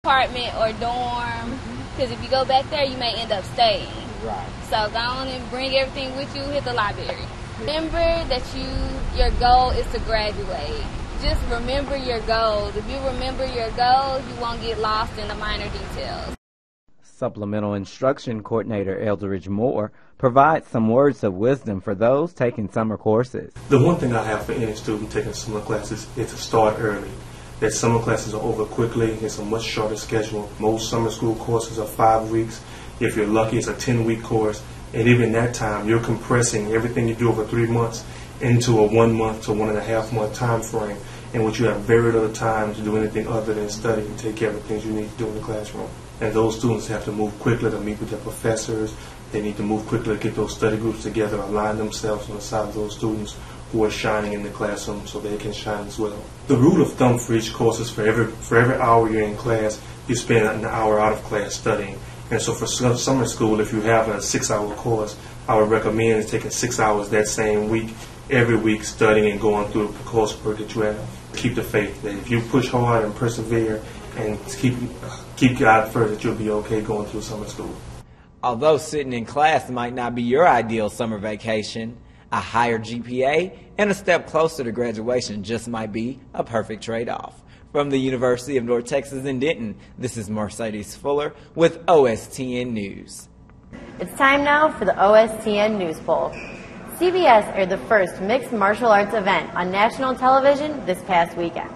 apartment or dorm, because if you go back there, you may end up staying. Right. So go on and bring everything with you, hit the library. Remember that your goal is to graduate. Just remember your goals. If you remember your goals, you won't get lost in the minor details. Supplemental Instruction Coordinator Eldridge Moore provides some words of wisdom for those taking summer courses. The one thing I have for any student taking summer classes is to start early. That summer classes are over quickly. It's a much shorter schedule. Most summer school courses are 5 weeks. If you're lucky, it's a 10-week course. And even that time, you're compressing everything you do over 3 months into a 1 month to 1.5 month time frame, in which you have very little time to do anything other than study and take care of the things you need to do in the classroom. And those students have to move quickly to meet with their professors. They need to move quickly to get those study groups together, align themselves on the side of those students who are shining in the classroom so they can shine as well. The rule of thumb for each course is for every hour you're in class, you spend an hour out of class studying. And so for summer school, if you have a 6-hour course, I would recommend taking 6 hours that same week, every week, studying and going through the coursework that you have. Keep the faith that if you push hard and persevere and keep God first, that you'll be okay going through summer school. Although sitting in class might not be your ideal summer vacation, a higher GPA and a step closer to graduation just might be a perfect trade-off. From the University of North Texas in Denton, this is Mercedes Fuller with OSTN News. It's time now for the OSTN News Poll. CBS aired the first mixed martial arts event on national television this past weekend.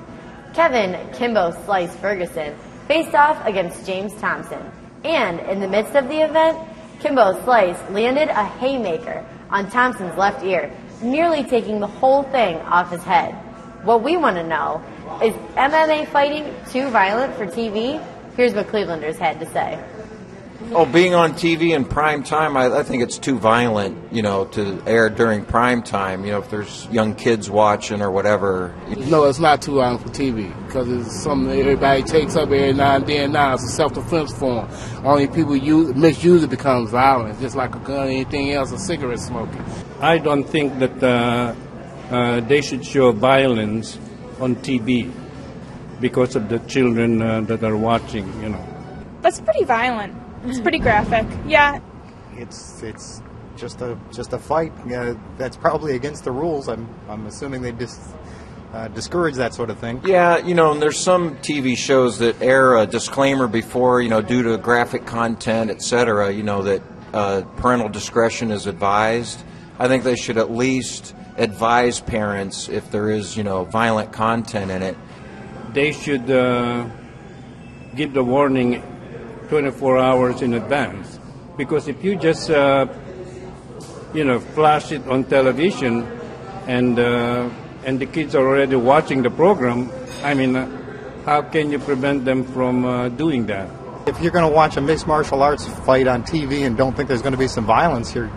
Kevin Kimbo Slice Ferguson faced off against James Thompson. And in the midst of the event, Kimbo Slice landed a haymaker on Thompson's left ear, nearly taking the whole thing off his head. What we want to know is MMA fighting too violent for TV? Here's what Clevelanders had to say. Oh, being on TV in prime time, I think it's too violent, to air during prime time. If there's young kids watching or whatever. No, it's not too violent for TV because it's something that everybody takes up every now and then. Now it's a self-defense form. Only people misuse it becomes violent, just like a gun or anything else, or cigarette smoking. I don't think that they should show violence on TV because of the children that are watching, That's pretty violent. It's pretty graphic. Yeah. It's just a fight. That's probably against the rules. I'm assuming they discourage that sort of thing. Yeah, and there's some TV shows that air a disclaimer before, due to graphic content, etc., that parental discretion is advised. I think they should at least advise parents if there is, violent content in it. They should give the warning 24 hours in advance, because if you just flash it on television and the kids are already watching the program, how can you prevent them from doing that? If you're going to watch a mixed martial arts fight on TV and don't think there's going to be some violence, you're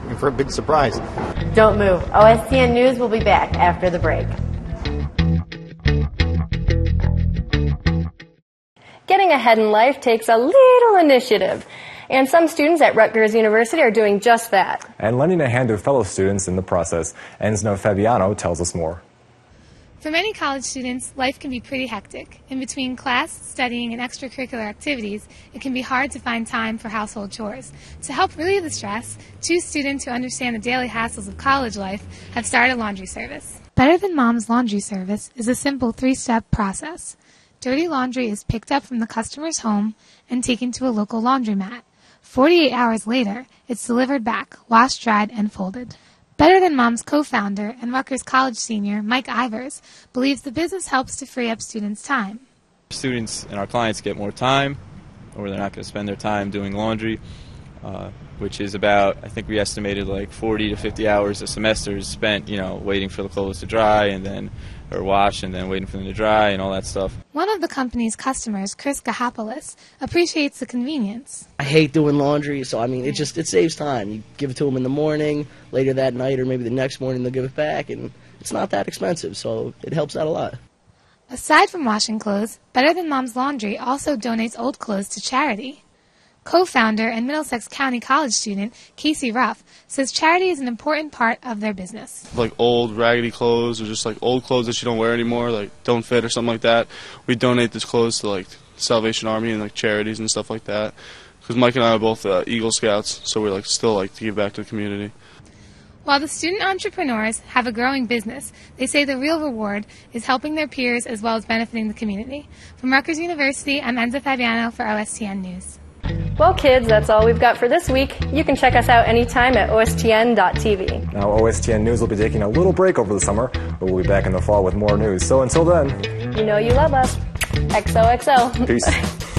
in for a big surprise. Don't move. OSTN News will be back after the break. Getting ahead in life takes a little initiative, and some students at Rutgers University are doing just that. And lending a hand to fellow students in the process. Ensno Fabiano tells us more. For many college students, life can be pretty hectic. In between class, studying, and extracurricular activities, it can be hard to find time for household chores. To help relieve the stress, 2 students who understand the daily hassles of college life have started a laundry service. Better Than Mom's laundry service is a simple 3-step process. Dirty laundry is picked up from the customer's home and taken to a local laundromat. 48 hours later, it's delivered back, washed, dried, and folded. Better Than Mom's co-founder and Rutgers College senior Mike Ivers believes the business helps to free up students' time. Students and our clients get more time, or they're not going to spend their time doing laundry, which is about, I think we estimated like 40 to 50 hours a semester is spent, waiting for the clothes to dry or wash and then waiting for them to dry and all that stuff. One of the company's customers, Chris Gahopoulos, appreciates the convenience. I hate doing laundry, so it saves time. You give it to them in the morning, later that night, or maybe the next morning they'll give it back, and it's not that expensive, so it helps out a lot. Aside from washing clothes, Better Than Mom's Laundry also donates old clothes to charity. Co-founder and Middlesex County College student Casey Ruff says charity is an important part of their business. Like old raggedy clothes or just like old clothes that you don't wear anymore, like don't fit or something like that. We donate these clothes to like Salvation Army and like charities and stuff like that. Because Mike and I are both Eagle Scouts, so we still like to give back to the community. While the student entrepreneurs have a growing business, they say the real reward is helping their peers as well as benefiting the community. From Rutgers University, I'm Enza Fabiano for OSTN News. Well, kids, that's all we've got for this week. You can check us out anytime at ostn.tv. Now, OSTN News will be taking a little break over the summer, but we'll be back in the fall with more news. So until then, you know you love us. XOXO. Peace.